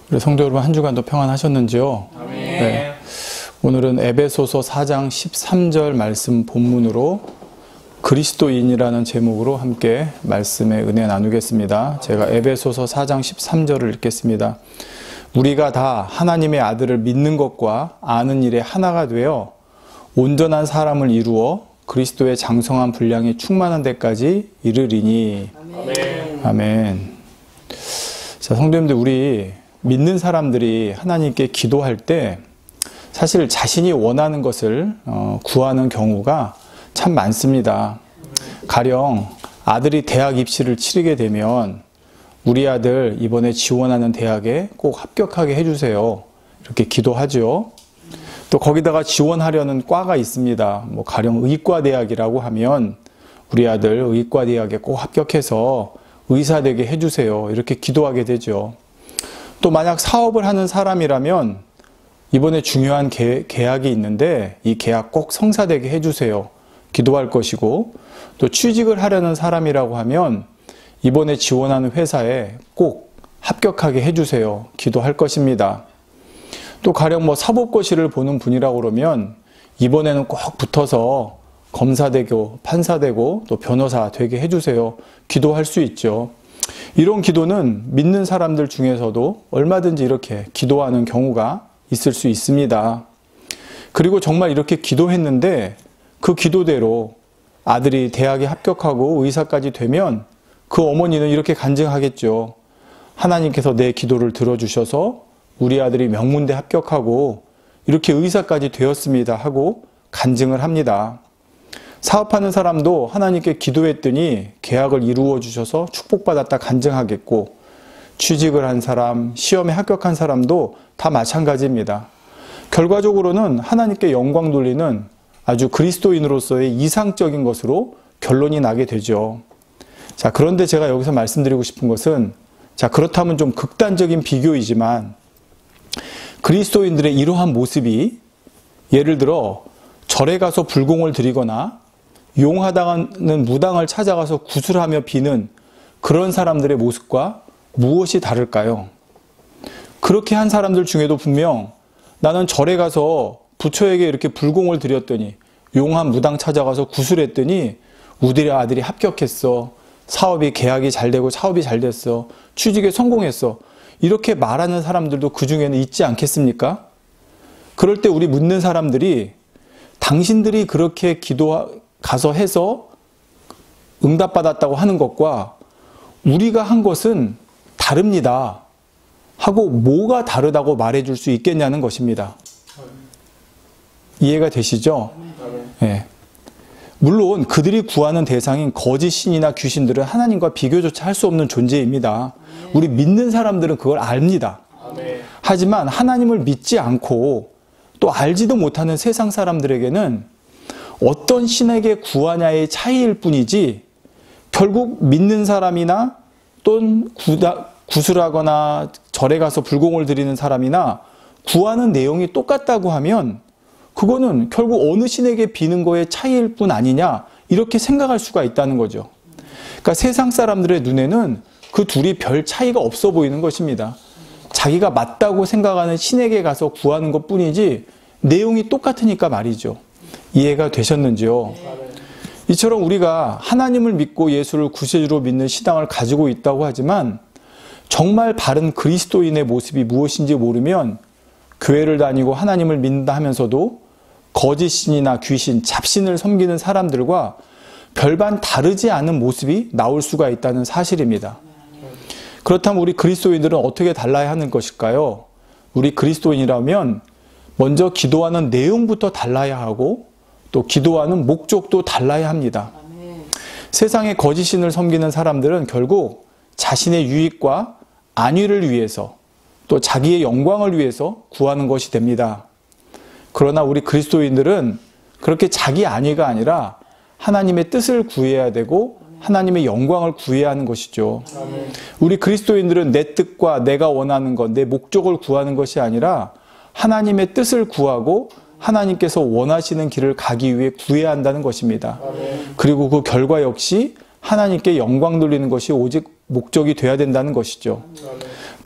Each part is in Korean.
우리 성도 여러분, 한 주간도 평안하셨는지요? 아멘. 네. 오늘은 에베소서 4장 13절 말씀 본문으로 그리스도인이라는 제목으로 함께 말씀의 은혜 나누겠습니다. 제가 에베소서 4장 13절을 읽겠습니다. 우리가 다 하나님의 아들을 믿는 것과 아는 일에 하나가 되어 온전한 사람을 이루어 그리스도의 장성한 분량이 충만한 데까지 이르리니. 아멘. 아멘. 자, 성도님들, 우리 믿는 사람들이 하나님께 기도할 때 사실 자신이 원하는 것을 구하는 경우가 참 많습니다. 가령 아들이 대학 입시를 치르게 되면 우리 아들 이번에 지원하는 대학에 꼭 합격하게 해주세요, 이렇게 기도하죠. 또 거기다가 지원하려는 과가 있습니다. 가령 의과대학이라고 하면 우리 아들 의과대학에 꼭 합격해서 의사 되게 해주세요, 이렇게 기도하게 되죠. 또 만약 사업을 하는 사람이라면 이번에 중요한 계약이 있는데 이 계약 꼭 성사되게 해주세요, 기도할 것이고, 또 취직을 하려는 사람이라고 하면 이번에 지원하는 회사에 꼭 합격하게 해주세요, 기도할 것입니다. 또 가령 사법고시를 보는 분이라고 그러면 이번에는 꼭 붙어서 검사되고 판사되고 또 변호사 되게 해주세요, 기도할 수 있죠. 이런 기도는 믿는 사람들 중에서도 얼마든지 이렇게 기도하는 경우가 있을 수 있습니다. 그리고 정말 이렇게 기도했는데 그 기도대로 아들이 대학에 합격하고 의사까지 되면 그 어머니는 이렇게 간증하겠죠. 하나님께서 내 기도를 들어주셔서 우리 아들이 명문대 합격하고 이렇게 의사까지 되었습니다 하고 간증을 합니다. 사업하는 사람도 하나님께 기도했더니 계약을 이루어 주셔서 축복받았다 간증하겠고, 취직을 한 사람, 시험에 합격한 사람도 다 마찬가지입니다. 결과적으로는 하나님께 영광 돌리는 아주 그리스도인으로서의 이상적인 것으로 결론이 나게 되죠. 자, 그런데 제가 여기서 말씀드리고 싶은 것은, 자, 그렇다면 좀 극단적인 비교이지만 그리스도인들의 이러한 모습이 예를 들어 절에 가서 불공을 드리거나 용하다는 무당을 찾아가서 구슬하며 비는 그런 사람들의 모습과 무엇이 다를까요? 그렇게 한 사람들 중에도 분명 나는 절에 가서 부처에게 이렇게 불공을 드렸더니 용한 무당 찾아가서 구슬했더니 우리 아들이 합격했어, 사업이 계약이 잘 되고 사업이 잘 됐어, 취직에 성공했어, 이렇게 말하는 사람들도 그 중에는 있지 않겠습니까? 그럴 때 우리 묻는 사람들이 당신들이 그렇게 가서 해서 응답받았다고 하는 것과 우리가 한 것은 다릅니다 하고 뭐가 다르다고 말해줄 수 있겠냐는 것입니다. 이해가 되시죠? 네. 물론 그들이 구하는 대상인 거짓 신이나 귀신들은 하나님과 비교조차 할 수 없는 존재입니다. 우리 믿는 사람들은 그걸 압니다. 하지만 하나님을 믿지 않고 또 알지도 못하는 세상 사람들에게는 어떤 신에게 구하냐의 차이일 뿐이지 결국 믿는 사람이나 또는 구슬하거나 절에 가서 불공을 드리는 사람이나 구하는 내용이 똑같다고 하면 그거는 결국 어느 신에게 비는 거의 차이일 뿐 아니냐, 이렇게 생각할 수가 있다는 거죠. 그러니까 세상 사람들의 눈에는 그 둘이 별 차이가 없어 보이는 것입니다. 자기가 맞다고 생각하는 신에게 가서 구하는 것 뿐이지 내용이 똑같으니까 말이죠. 이해가 되셨는지요? 이처럼 우리가 하나님을 믿고 예수를 구세주로 믿는 신앙을 가지고 있다고 하지만 정말 바른 그리스도인의 모습이 무엇인지 모르면 교회를 다니고 하나님을 믿는다 하면서도 거짓 신이나 귀신, 잡신을 섬기는 사람들과 별반 다르지 않은 모습이 나올 수가 있다는 사실입니다. 그렇다면 우리 그리스도인들은 어떻게 달라야 하는 것일까요? 우리 그리스도인이라면 먼저 기도하는 내용부터 달라야 하고 또 기도하는 목적도 달라야 합니다. 세상의 거짓 신을 섬기는 사람들은 결국 자신의 유익과 안위를 위해서 또 자기의 영광을 위해서 구하는 것이 됩니다. 그러나 우리 그리스도인들은 그렇게 자기 안위가 아니라 하나님의 뜻을 구해야 되고 하나님의 영광을 구해야 하는 것이죠. 우리 그리스도인들은 내 뜻과 내가 원하는 것, 내 목적을 구하는 것이 아니라 하나님의 뜻을 구하고 하나님께서 원하시는 길을 가기 위해 구해야 한다는 것입니다. 그리고 그 결과 역시 하나님께 영광 돌리는 것이 오직 목적이 돼야 된다는 것이죠.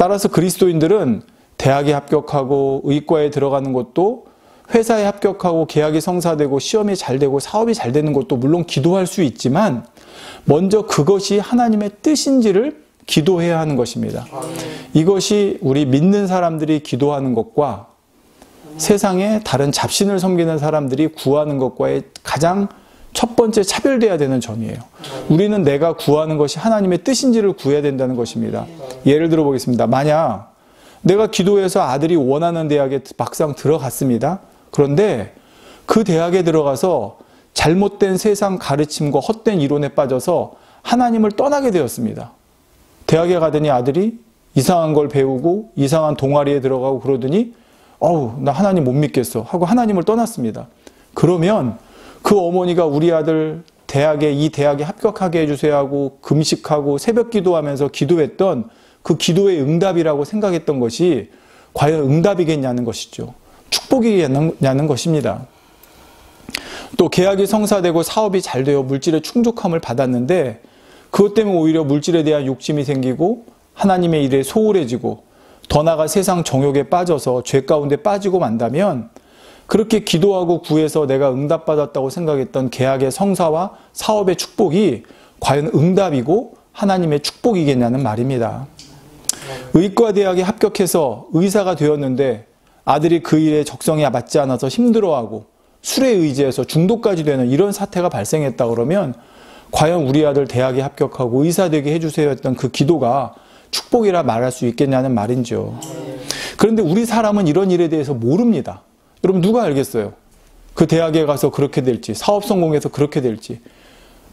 따라서 그리스도인들은 대학에 합격하고 의과에 들어가는 것도, 회사에 합격하고 계약이 성사되고 시험이 잘 되고 사업이 잘 되는 것도 물론 기도할 수 있지만 먼저 그것이 하나님의 뜻인지를 기도해야 하는 것입니다. 이것이 우리 믿는 사람들이 기도하는 것과 세상의 다른 잡신을 섬기는 사람들이 구하는 것과의 가장 첫 번째 차별돼야 되는 점이에요. 우리는 내가 구하는 것이 하나님의 뜻인지를 구해야 된다는 것입니다. 예를 들어 보겠습니다. 만약 내가 기도해서 아들이 원하는 대학에 막상 들어갔습니다. 그런데 그 대학에 들어가서 잘못된 세상 가르침과 헛된 이론에 빠져서 하나님을 떠나게 되었습니다. 대학에 가더니 아들이 이상한 걸 배우고 이상한 동아리에 들어가고 그러더니 나 하나님 못 믿겠어 하고 하나님을 떠났습니다. 그러면 그 어머니가 우리 아들 이 대학에 합격하게 해주세요 하고 금식하고 새벽 기도하면서 기도했던 그 기도의 응답이라고 생각했던 것이 과연 응답이겠냐는 것이죠. 축복이겠냐는 것입니다. 또 계약이 성사되고 사업이 잘 되어 물질의 충족함을 받았는데 그것 때문에 오히려 물질에 대한 욕심이 생기고 하나님의 일에 소홀해지고 더 나아가 세상 정욕에 빠져서 죄 가운데 빠지고 만다면 그렇게 기도하고 구해서 내가 응답받았다고 생각했던 계약의 성사와 사업의 축복이 과연 응답이고 하나님의 축복이겠냐는 말입니다. 의과대학에 합격해서 의사가 되었는데 아들이 그 일에 적성에 맞지 않아서 힘들어하고 술에 의지해서 중독까지 되는 이런 사태가 발생했다 그러면 과연 우리 아들 대학에 합격하고 의사 되게 해주세요 했던 그 기도가 축복이라 말할 수 있겠냐는 말이죠. 그런데 우리 사람은 이런 일에 대해서 모릅니다. 여러분 누가 알겠어요? 그 대학에 가서 그렇게 될지, 사업 성공해서 그렇게 될지,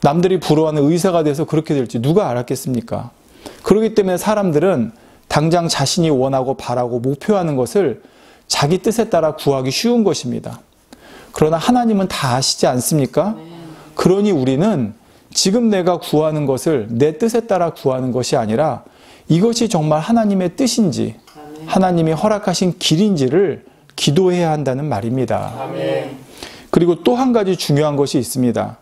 남들이 부러워하는 의사가 돼서 그렇게 될지 누가 알았겠습니까? 그렇기 때문에 사람들은 당장 자신이 원하고 바라고 목표하는 것을 자기 뜻에 따라 구하기 쉬운 것입니다. 그러나 하나님은 다 아시지 않습니까? 그러니 우리는 지금 내가 구하는 것을 내 뜻에 따라 구하는 것이 아니라 이것이 정말 하나님의 뜻인지 하나님이 허락하신 길인지를 기도해야 한다는 말입니다. 그리고 또 한 가지 중요한 것이 있습니다.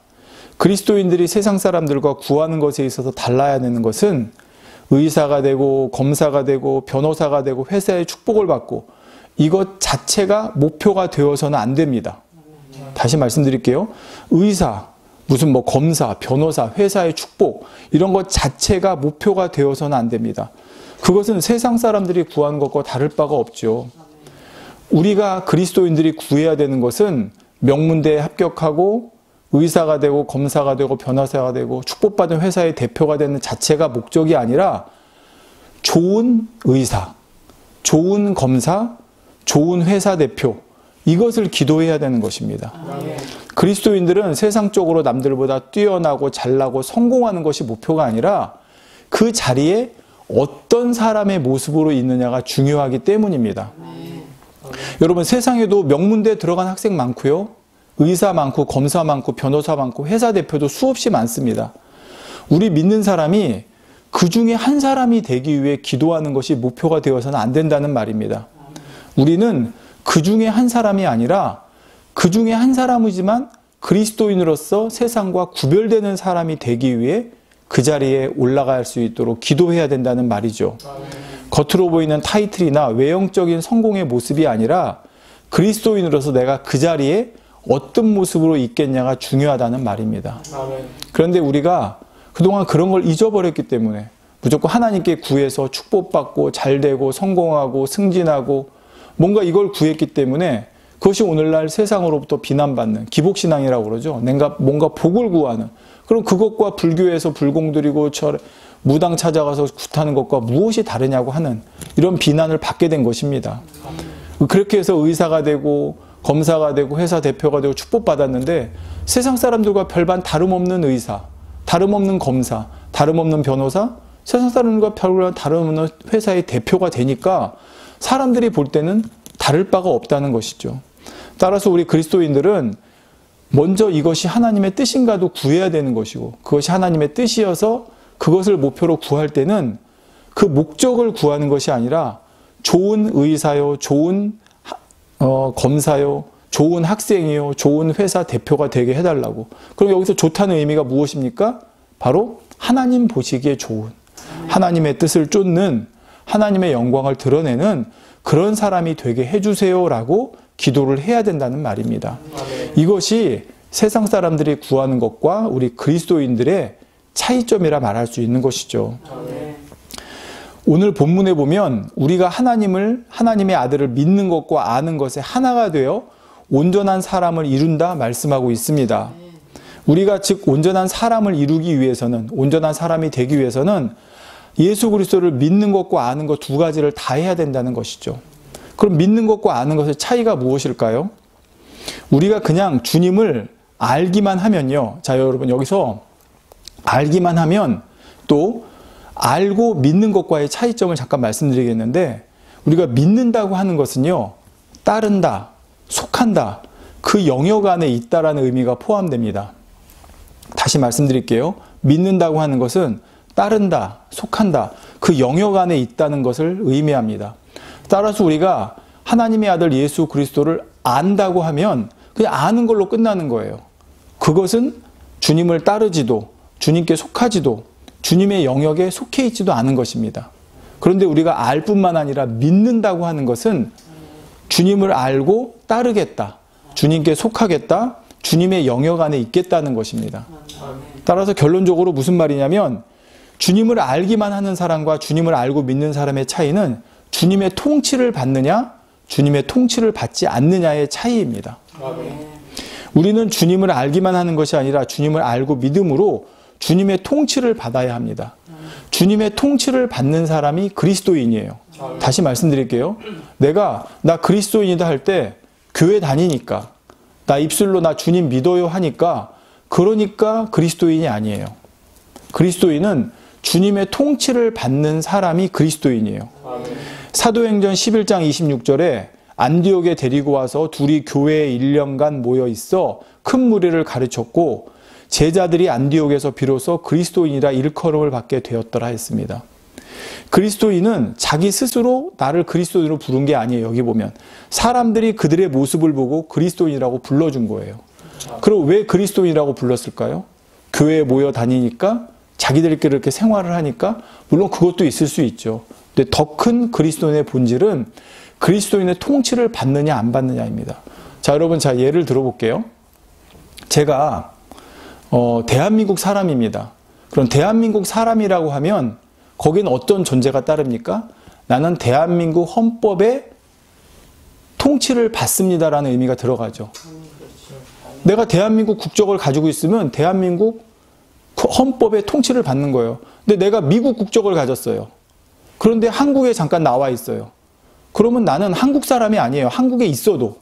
그리스도인들이 세상 사람들과 구하는 것에 있어서 달라야 되는 것은 의사가 되고 검사가 되고 변호사가 되고 회사의 축복을 받고 이것 자체가 목표가 되어서는 안 됩니다. 다시 말씀드릴게요. 의사, 무슨 검사, 변호사, 회사의 축복 이런 것 자체가 목표가 되어서는 안 됩니다. 그것은 세상 사람들이 구하는 것과 다를 바가 없죠. 우리가 그리스도인들이 구해야 되는 것은 명문대에 합격하고 의사가 되고 검사가 되고 변호사가 되고 축복받은 회사의 대표가 되는 자체가 목적이 아니라 좋은 의사, 좋은 검사, 좋은 회사 대표 이것을 기도해야 되는 것입니다. 그리스도인들은 세상적으로 남들보다 뛰어나고 잘나고 성공하는 것이 목표가 아니라 그 자리에 어떤 사람의 모습으로 있느냐가 중요하기 때문입니다. 여러분 세상에도 명문대에 들어간 학생 많고요. 의사 많고 검사 많고 변호사 많고 회사 대표도 수없이 많습니다. 우리 믿는 사람이 그 중에 한 사람이 되기 위해 기도하는 것이 목표가 되어서는 안 된다는 말입니다. 우리는 그 중에 한 사람이 아니라 그 중에 한 사람이지만 그리스도인으로서 세상과 구별되는 사람이 되기 위해 그 자리에 올라갈 수 있도록 기도해야 된다는 말이죠. 겉으로 보이는 타이틀이나 외형적인 성공의 모습이 아니라 그리스도인으로서 내가 그 자리에 어떤 모습으로 있겠냐가 중요하다는 말입니다. 그런데 우리가 그동안 그런 걸 잊어버렸기 때문에 무조건 하나님께 구해서 축복받고 잘되고 성공하고 승진하고 뭔가 이걸 구했기 때문에 그것이 오늘날 세상으로부터 비난받는 기복신앙이라고 그러죠. 뭔가 복을 구하는. 그럼 그것과 불교에서 불공들이고 무당 찾아가서 굿하는 것과 무엇이 다르냐고 하는 이런 비난을 받게 된 것입니다. 그렇게 해서 의사가 되고 검사가 되고 회사 대표가 되고 축복받았는데 세상 사람들과 별반 다름없는 의사, 다름없는 검사, 다름없는 변호사, 세상 사람들과 별반 다름없는 회사의 대표가 되니까 사람들이 볼 때는 다를 바가 없다는 것이죠. 따라서 우리 그리스도인들은 먼저 이것이 하나님의 뜻인가도 구해야 되는 것이고 그것이 하나님의 뜻이어서 그것을 목표로 구할 때는 그 목적을 구하는 것이 아니라 좋은 의사요, 좋은 검사요, 좋은 학생이요, 좋은 회사 대표가 되게 해달라고. 그럼 여기서 좋다는 의미가 무엇입니까? 바로 하나님 보시기에 좋은, 하나님의 뜻을 쫓는, 하나님의 영광을 드러내는 그런 사람이 되게 해주세요라고 기도를 해야 된다는 말입니다. 이것이 세상 사람들이 구하는 것과 우리 그리스도인들의 차이점이라 말할 수 있는 것이죠. 오늘 본문에 보면 우리가 하나님의 아들을 믿는 것과 아는 것에 하나가 되어 온전한 사람을 이룬다 말씀하고 있습니다. 우리가 즉 온전한 사람을 이루기 위해서는, 온전한 사람이 되기 위해서는 예수 그리스도를 믿는 것과 아는 것 두 가지를 다 해야 된다는 것이죠. 그럼 믿는 것과 아는 것의 차이가 무엇일까요? 우리가 그냥 주님을 알기만 하면요. 자, 여러분 여기서 알기만 하면 또 알고 믿는 것과의 차이점을 잠깐 말씀드리겠는데, 우리가 믿는다고 하는 것은요, 따른다, 속한다, 그 영역 안에 있다라는 의미가 포함됩니다. 다시 말씀드릴게요. 믿는다고 하는 것은 따른다, 속한다, 그 영역 안에 있다는 것을 의미합니다. 따라서 우리가 하나님의 아들 예수 그리스도를 안다고 하면 그냥 아는 걸로 끝나는 거예요. 그것은 주님을 따르지도, 주님께 속하지도, 주님의 영역에 속해 있지도 않은 것입니다. 그런데 우리가 알 뿐만 아니라 믿는다고 하는 것은 주님을 알고 따르겠다, 주님께 속하겠다, 주님의 영역 안에 있겠다는 것입니다. 따라서 결론적으로 무슨 말이냐면, 주님을 알기만 하는 사람과 주님을 알고 믿는 사람의 차이는 주님의 통치를 받느냐, 주님의 통치를 받지 않느냐의 차이입니다. 우리는 주님을 알기만 하는 것이 아니라 주님을 알고 믿음으로 주님의 통치를 받아야 합니다. 주님의 통치를 받는 사람이 그리스도인이에요. 다시 말씀드릴게요. 나 그리스도인이다 할 때 교회 다니니까, 나 입술로 나 주님 믿어요 하니까, 그러니까 그리스도인이 아니에요. 그리스도인은 주님의 통치를 받는 사람이 그리스도인이에요. 사도행전 11장 26절에 안디옥에 데리고 와서 둘이 교회에 1년간 모여 있어 큰 무리를 가르쳤고 제자들이 안디옥에서 비로소 그리스도인이라 일컬음을 받게 되었더라 했습니다. 그리스도인은 자기 스스로 나를 그리스도인으로 부른 게 아니에요. 여기 보면 사람들이 그들의 모습을 보고 그리스도인이라고 불러준 거예요. 그럼 왜 그리스도인이라고 불렀을까요? 교회에 모여 다니니까, 자기들끼리 이렇게 생활을 하니까? 물론 그것도 있을 수 있죠. 근데 더 큰 그리스도인의 본질은 그리스도인의 통치를 받느냐 안 받느냐입니다. 자, 여러분, 예를 들어볼게요. 제가 대한민국 사람입니다. 그럼 대한민국 사람이라고 하면 거기는 어떤 존재가 따릅니까? 나는 대한민국 헌법의 통치를 받습니다라는 의미가 들어가죠. 내가 대한민국 국적을 가지고 있으면 대한민국 헌법의 통치를 받는 거예요. 근데 내가 미국 국적을 가졌어요. 그런데 한국에 잠깐 나와 있어요. 그러면 나는 한국 사람이 아니에요. 한국에 있어도.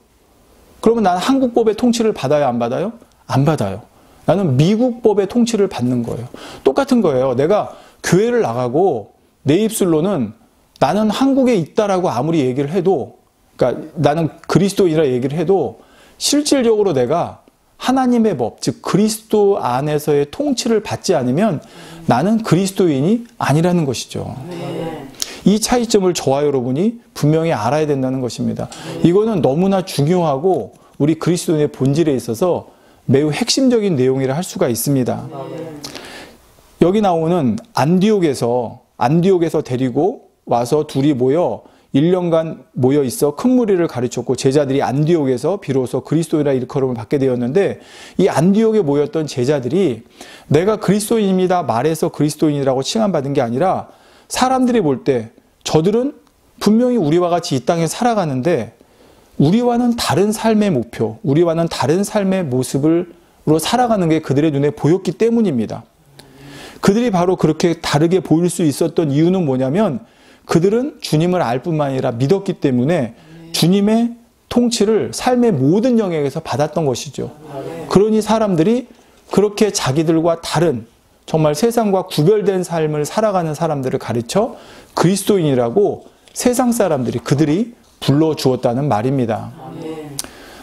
그러면 나는 한국법의 통치를 받아요, 안 받아요? 안 받아요. 나는 미국법의 통치를 받는 거예요. 똑같은 거예요. 내가 교회를 나가고 내 입술로는 나는 한국에 있다라고 아무리 얘기를 해도, 그러니까 나는 그리스도인이라 얘기를 해도 실질적으로 내가 하나님의 법, 즉 그리스도 안에서의 통치를 받지 않으면 나는 그리스도인이 아니라는 것이죠. 이 차이점을 저와 여러분이 분명히 알아야 된다는 것입니다. 이거는 너무나 중요하고 우리 그리스도인의 본질에 있어서 매우 핵심적인 내용이라 할 수가 있습니다. 여기 나오는 안디옥에서 데리고 와서 둘이 모여 1년간 모여 있어 큰 무리를 가르쳤고 제자들이 안디옥에서 비로소 그리스도인이라 일컬음을 받게 되었는데, 이 안디옥에 모였던 제자들이 내가 그리스도인입니다 말해서 그리스도인이라고 칭함받은 게 아니라, 사람들이 볼 때 저들은 분명히 우리와 같이 이 땅에 살아가는데 우리와는 다른 삶의 목표, 우리와는 다른 삶의 모습으로 살아가는 게 그들의 눈에 보였기 때문입니다. 그들이 바로 그렇게 다르게 보일 수 있었던 이유는 뭐냐면, 그들은 주님을 알 뿐만 아니라 믿었기 때문에 주님의 통치를 삶의 모든 영역에서 받았던 것이죠. 그러니 사람들이 그렇게 자기들과 다른, 정말 세상과 구별된 삶을 살아가는 사람들을 가르쳐 그리스도인이라고 세상 사람들이, 그들이 불러주었다는 말입니다.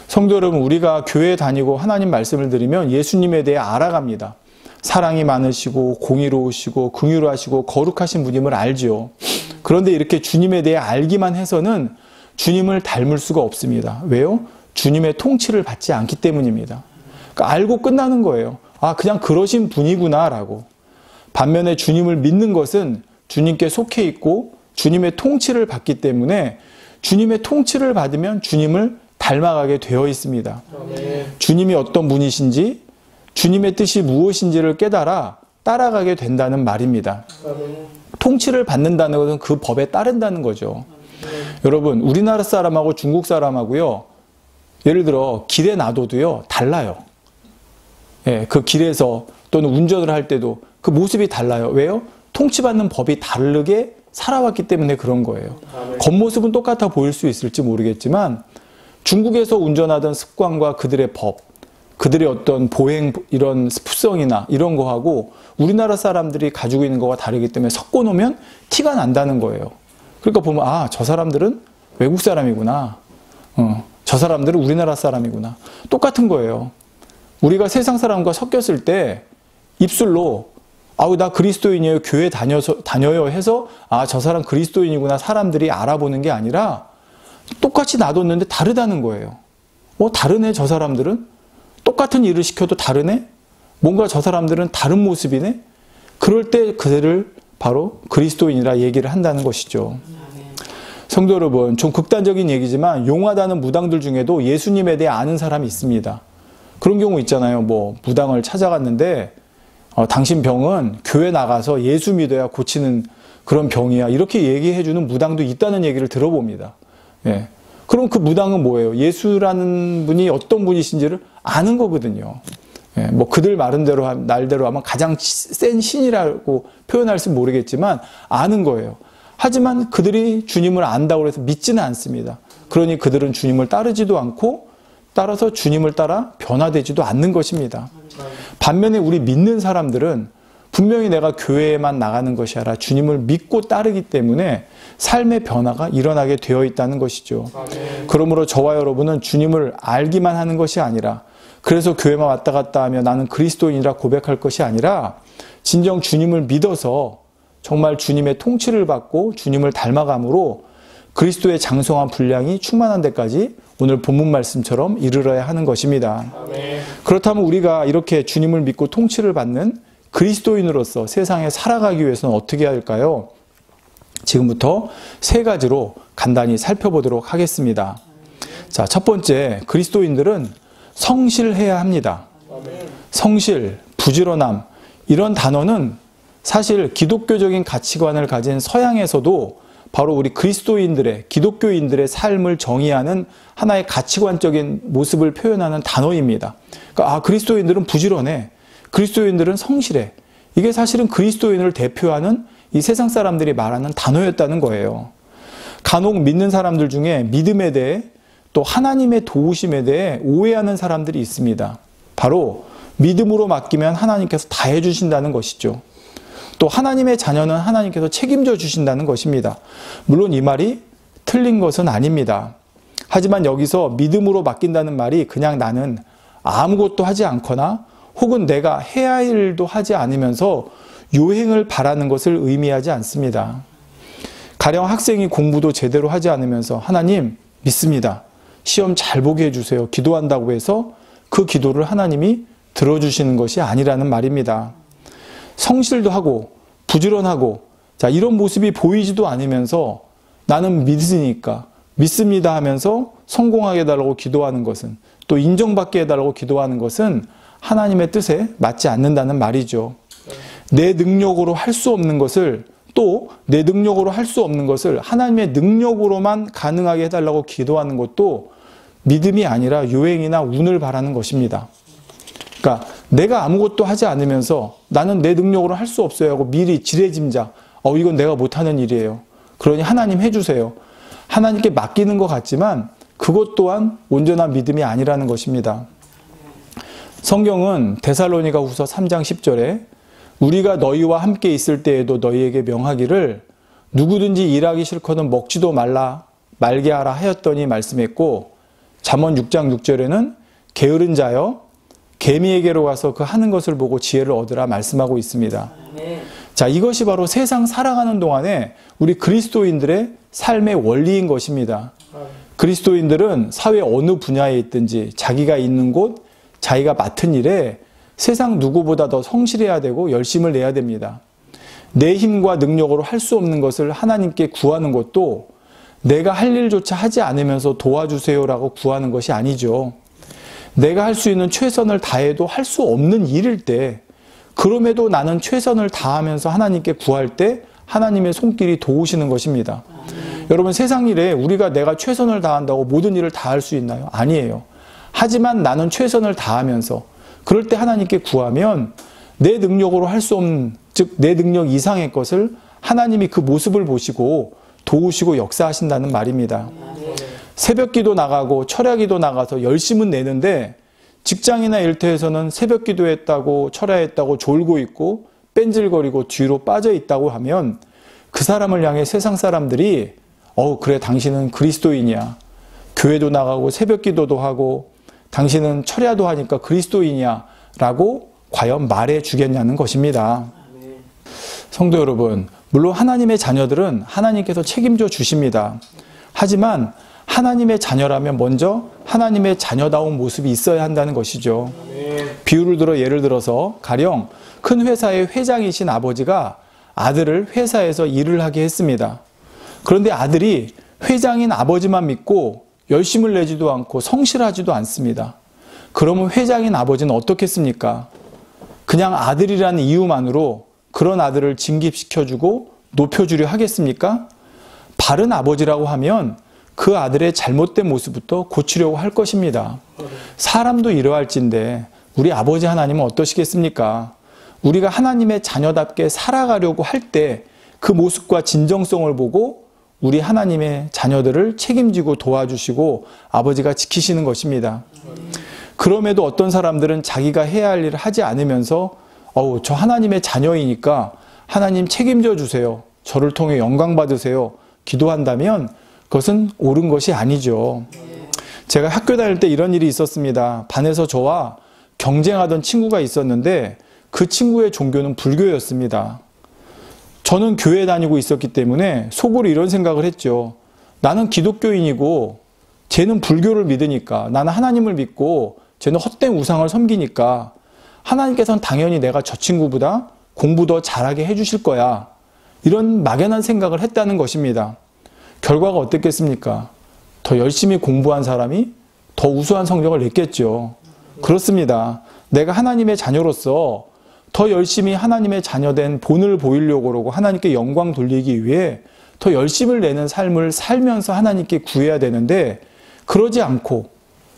성도 여러분, 우리가 교회에 다니고 하나님 말씀을 들으면 예수님에 대해 알아갑니다. 사랑이 많으시고 공의로우시고 긍휼하시고 거룩하신 분임을 알죠. 그런데 이렇게 주님에 대해 알기만 해서는 주님을 닮을 수가 없습니다. 왜요? 주님의 통치를 받지 않기 때문입니다. 그러니까 알고 끝나는 거예요. 아, 그냥 그러신 분이구나 라고. 반면에 주님을 믿는 것은 주님께 속해 있고 주님의 통치를 받기 때문에 주님의 통치를 받으면 주님을 닮아가게 되어 있습니다. 주님이 어떤 분이신지 주님의 뜻이 무엇인지를 깨달아 따라가게 된다는 말입니다. 통치를 받는다는 것은 그 법에 따른다는 거죠. 여러분, 우리나라 사람하고 중국 사람하고요, 예를 들어 길에 놔둬도요 달라요. 예, 그 길에서 또는 운전을 할 때도 그 모습이 달라요. 왜요? 통치받는 법이 다르게 살아왔기 때문에 그런 거예요. 겉모습은 똑같아 보일 수 있을지 모르겠지만 중국에서 운전하던 습관과 그들의 법, 그들의 어떤 보행 이런 습성이나 이런 거하고 우리나라 사람들이 가지고 있는 거가 다르기 때문에 섞어 놓으면 티가 난다는 거예요. 그러니까 보면 아, 저 사람들은 외국 사람이구나. 저 사람들은 우리나라 사람이구나. 똑같은 거예요. 우리가 세상 사람과 섞였을 때 입술로 아우 나 그리스도인이에요. 교회 다녀요 해서 아, 저 사람 그리스도인이구나 사람들이 알아보는 게 아니라 똑같이 놔뒀는데 다르다는 거예요. 다르네 저 사람들은. 똑같은 일을 시켜도 다르네? 뭔가 저 사람들은 다른 모습이네? 그럴 때 그들을 바로 그리스도인이라 얘기를 한다는 것이죠. 성도 여러분, 좀 극단적인 얘기지만 용하다는 무당들 중에도 예수님에 대해 아는 사람이 있습니다. 그런 경우 있잖아요. 뭐 무당을 찾아갔는데 당신 병은 교회 나가서 예수 믿어야 고치는 그런 병이야. 이렇게 얘기해주는 무당도 있다는 얘기를 들어봅니다. 예. 그럼 그 무당은 뭐예요? 예수라는 분이 어떤 분이신지를 아는 거거든요. 예, 뭐 그들 말대로 하면 가장 센 신이라고 표현할지 모르겠지만 아는 거예요. 하지만 그들이 주님을 안다고 해서 믿지는 않습니다. 그러니 그들은 주님을 따르지도 않고 따라서 주님을 따라 변화되지도 않는 것입니다. 반면에 우리 믿는 사람들은 분명히 내가 교회에만 나가는 것이 아니라 주님을 믿고 따르기 때문에 삶의 변화가 일어나게 되어 있다는 것이죠. 그러므로 저와 여러분은 주님을 알기만 하는 것이 아니라 그래서 교회만 왔다 갔다 하며 나는 그리스도인이라 고백할 것이 아니라 진정 주님을 믿어서 정말 주님의 통치를 받고 주님을 닮아감으로 그리스도의 장성한 분량이 충만한 데까지 오늘 본문 말씀처럼 이르러야 하는 것입니다. 그렇다면 우리가 이렇게 주님을 믿고 통치를 받는 그리스도인으로서 세상에 살아가기 위해서는 어떻게 해야 할까요? 지금부터 세 가지로 간단히 살펴보도록 하겠습니다. 자, 첫 번째, 그리스도인들은 성실해야 합니다. 성실, 부지런함, 이런 단어는 사실 기독교적인 가치관을 가진 서양에서도 바로 우리 그리스도인들의, 기독교인들의 삶을 정의하는 하나의 가치관적인 모습을 표현하는 단어입니다. 그러니까 그리스도인들은 부지런해. 그리스도인들은 성실해. 이게 사실은 그리스도인을 대표하는 이 세상 사람들이 말하는 단어였다는 거예요. 간혹 믿는 사람들 중에 믿음에 대해 또 하나님의 도우심에 대해 오해하는 사람들이 있습니다. 바로 믿음으로 맡기면 하나님께서 다 해주신다는 것이죠. 또 하나님의 자녀는 하나님께서 책임져 주신다는 것입니다. 물론 이 말이 틀린 것은 아닙니다. 하지만 여기서 믿음으로 맡긴다는 말이 그냥 나는 아무것도 하지 않거나 혹은 내가 해야 할 일도 하지 않으면서 요행을 바라는 것을 의미하지 않습니다. 가령 학생이 공부도 제대로 하지 않으면서 하나님 믿습니다. 시험 잘 보게 해주세요. 기도한다고 해서 그 기도를 하나님이 들어주시는 것이 아니라는 말입니다. 성실도 하고 부지런하고 자 이런 모습이 보이지도 않으면서 나는 믿으니까 믿습니다 하면서 성공하게 해달라고 기도하는 것은 또 인정받게 해달라고 기도하는 것은 하나님의 뜻에 맞지 않는다는 말이죠. 내 능력으로 할 수 없는 것을 또 내 능력으로 할 수 없는 것을 하나님의 능력으로만 가능하게 해달라고 기도하는 것도 믿음이 아니라 요행이나 운을 바라는 것입니다. 그러니까 내가 아무것도 하지 않으면서 나는 내 능력으로 할 수 없어요 하고 미리 지레짐작 이건 내가 못하는 일이에요. 그러니 하나님 해주세요. 하나님께 맡기는 것 같지만 그것 또한 온전한 믿음이 아니라는 것입니다. 성경은 데살로니가 후서 3장 10절에 우리가 너희와 함께 있을 때에도 너희에게 명하기를 누구든지 일하기 싫거든 먹지도 말게 하라 하였더니 말씀했고 잠언 6장 6절에는 게으른 자여 개미에게로 가서 그 하는 것을 보고 지혜를 얻으라 말씀하고 있습니다. 자, 이것이 바로 세상 살아가는 동안에 우리 그리스도인들의 삶의 원리인 것입니다. 그리스도인들은 사회 어느 분야에 있든지 자기가 있는 곳, 자기가 맡은 일에 세상 누구보다 더 성실해야 되고 열심을 내야 됩니다. 내 힘과 능력으로 할 수 없는 것을 하나님께 구하는 것도 내가 할 일조차 하지 않으면서 도와주세요라고 구하는 것이 아니죠. 내가 할 수 있는 최선을 다해도 할 수 없는 일일 때, 그럼에도 나는 최선을 다하면서 하나님께 구할 때 하나님의 손길이 도우시는 것입니다. 여러분, 세상 일에 우리가 내가 최선을 다한다고 모든 일을 다 할 수 있나요? 아니에요. 하지만 나는 최선을 다하면서, 그럴 때 하나님께 구하면 내 능력으로 할 수 없는, 즉 내 능력 이상의 것을 하나님이 그 모습을 보시고 도우시고 역사하신다는 말입니다. 새벽기도 나가고 철야기도 나가서 열심은 내는데 직장이나 일터에서는 새벽기도 했다고 철야했다고 졸고 있고 뺀질거리고 뒤로 빠져 있다고 하면 그 사람을 향해 세상 사람들이 그래 당신은 그리스도인이야. 교회도 나가고 새벽기도도 하고 당신은 철야도 하니까 그리스도인이야 라고 과연 말해 주겠냐는 것입니다. 성도 여러분, 물론 하나님의 자녀들은 하나님께서 책임져 주십니다. 하지만 하나님의 자녀라면 먼저 하나님의 자녀다운 모습이 있어야 한다는 것이죠. 비유를 들어 예를 들어서 가령 큰 회사의 회장이신 아버지가 아들을 회사에서 일을 하게 했습니다. 그런데 아들이 회장인 아버지만 믿고 열심을 내지도 않고 성실하지도 않습니다. 그러면 회장인 아버지는 어떻겠습니까? 그냥 아들이라는 이유만으로 그런 아들을 징집시켜주고 높여주려 하겠습니까? 바른 아버지라고 하면 그 아들의 잘못된 모습부터 고치려고 할 것입니다. 사람도 이러할진데 우리 아버지 하나님은 어떠시겠습니까? 우리가 하나님의 자녀답게 살아가려고 할 때 그 모습과 진정성을 보고 우리 하나님의 자녀들을 책임지고 도와주시고 아버지가 지키시는 것입니다. 그럼에도 어떤 사람들은 자기가 해야 할 일을 하지 않으면서 저 하나님의 자녀이니까 하나님 책임져 주세요. 저를 통해 영광 받으세요. 기도한다면 그것은 옳은 것이 아니죠. 제가 학교 다닐 때 이런 일이 있었습니다. 반에서 저와 경쟁하던 친구가 있었는데 그 친구의 종교는 불교였습니다. 저는 교회 다니고 있었기 때문에 속으로 이런 생각을 했죠. 나는 기독교인이고 쟤는 불교를 믿으니까, 나는 하나님을 믿고 쟤는 헛된 우상을 섬기니까 하나님께서는 당연히 내가 저 친구보다 공부 더 잘하게 해주실 거야. 이런 막연한 생각을 했다는 것입니다. 결과가 어땠겠습니까? 더 열심히 공부한 사람이 더 우수한 성적을 냈겠죠. 그렇습니다. 내가 하나님의 자녀로서 더 열심히 하나님의 자녀된 본을 보이려고 그러고 하나님께 영광 돌리기 위해 더 열심을 내는 삶을 살면서 하나님께 구해야 되는데, 그러지 않고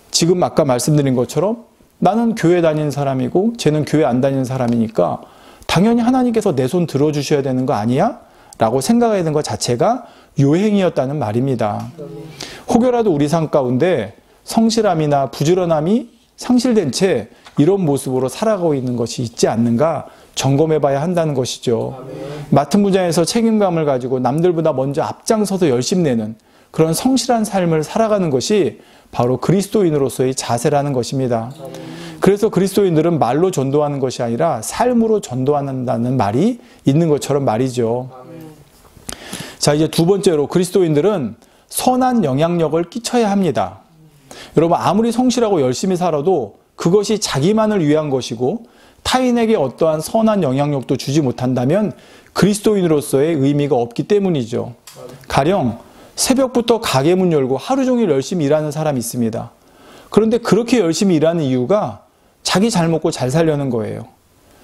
지금 아까 말씀드린 것처럼 나는 교회 다니는 사람이고 쟤는 교회 안 다니는 사람이니까 당연히 하나님께서 내 손 들어주셔야 되는 거 아니야? 라고 생각해야 되는 것 자체가 요행이었다는 말입니다. 혹여라도 우리 삶 가운데 성실함이나 부지런함이 상실된 채 이런 모습으로 살아가고 있는 것이 있지 않는가 점검해 봐야 한다는 것이죠. 맡은 분야에서 책임감을 가지고 남들보다 먼저 앞장서서 열심 내는 그런 성실한 삶을 살아가는 것이 바로 그리스도인으로서의 자세라는 것입니다. 그래서 그리스도인들은 말로 전도하는 것이 아니라 삶으로 전도한다는 말이 있는 것처럼 말이죠. 자, 이제 두 번째로 그리스도인들은 선한 영향력을 끼쳐야 합니다. 여러분, 아무리 성실하고 열심히 살아도 그것이 자기만을 위한 것이고 타인에게 어떠한 선한 영향력도 주지 못한다면 그리스도인으로서의 의미가 없기 때문이죠. 가령 새벽부터 가게 문 열고 하루 종일 열심히 일하는 사람이 있습니다. 그런데 그렇게 열심히 일하는 이유가 자기 잘 먹고 잘 살려는 거예요.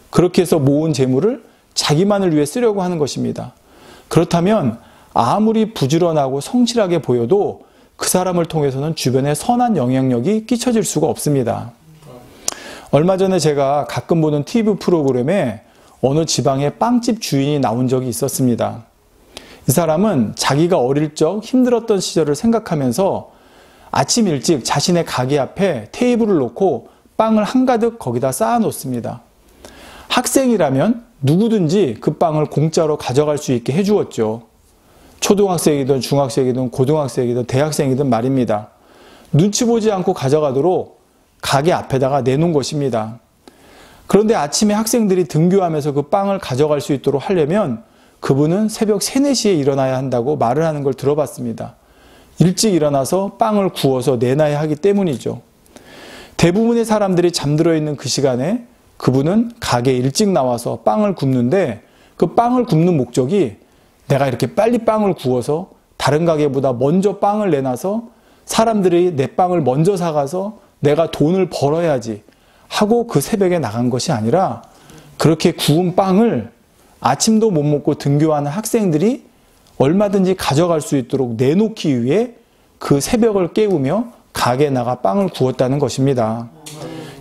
그렇게 해서 모은 재물을 자기만을 위해 쓰려고 하는 것입니다. 그렇다면 아무리 부지런하고 성실하게 보여도 그 사람을 통해서는 주변에 선한 영향력이 끼쳐질 수가 없습니다. 얼마 전에 제가 가끔 보는 TV 프로그램에 어느 지방의 빵집 주인이 나온 적이 있었습니다. 이 사람은 자기가 어릴 적 힘들었던 시절을 생각하면서 아침 일찍 자신의 가게 앞에 테이블을 놓고 빵을 한가득 거기다 쌓아 놓습니다. 학생이라면 누구든지 그 빵을 공짜로 가져갈 수 있게 해주었죠. 초등학생이든 중학생이든 고등학생이든 대학생이든 말입니다. 눈치 보지 않고 가져가도록 가게 앞에다가 내놓은 것입니다. 그런데 아침에 학생들이 등교하면서 그 빵을 가져갈 수 있도록 하려면 그분은 새벽 3, 4시에 일어나야 한다고 말을 하는 걸 들어봤습니다. 일찍 일어나서 빵을 구워서 내놔야 하기 때문이죠. 대부분의 사람들이 잠들어 있는 그 시간에 그분은 가게에 일찍 나와서 빵을 굽는데 그 빵을 굽는 목적이 내가 이렇게 빨리 빵을 구워서 다른 가게보다 먼저 빵을 내놔서 사람들이 내 빵을 먼저 사가서 내가 돈을 벌어야지 하고 그 새벽에 나간 것이 아니라 그렇게 구운 빵을 아침도 못 먹고 등교하는 학생들이 얼마든지 가져갈 수 있도록 내놓기 위해 그 새벽을 깨우며 가게에 나가 빵을 구웠다는 것입니다.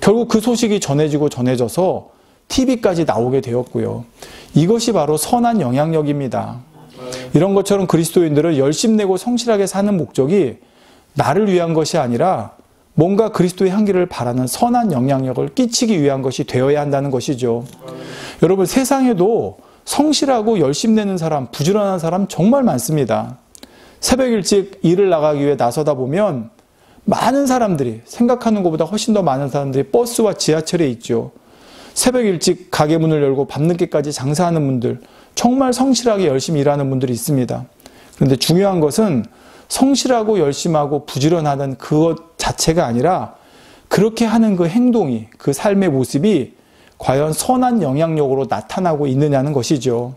결국 그 소식이 전해져서 TV까지 나오게 되었고요. 이것이 바로 선한 영향력입니다. 이런 것처럼 그리스도인들은 열심내고 성실하게 사는 목적이 나를 위한 것이 아니라 뭔가 그리스도의 향기를 바라는 선한 영향력을 끼치기 위한 것이 되어야 한다는 것이죠. 여러분, 세상에도 성실하고 열심내는 사람, 부지런한 사람 정말 많습니다. 새벽 일찍 일을 나가기 위해 나서다 보면 많은 사람들이, 생각하는 것보다 훨씬 더 많은 사람들이 버스와 지하철에 있죠. 새벽 일찍 가게 문을 열고 밤늦게까지 장사하는 분들, 정말 성실하게 열심히 일하는 분들이 있습니다. 그런데 중요한 것은 성실하고 열심하고 부지런하는 그것 자체가 아니라 그렇게 하는 그 행동이, 그 삶의 모습이 과연 선한 영향력으로 나타나고 있느냐는 것이죠.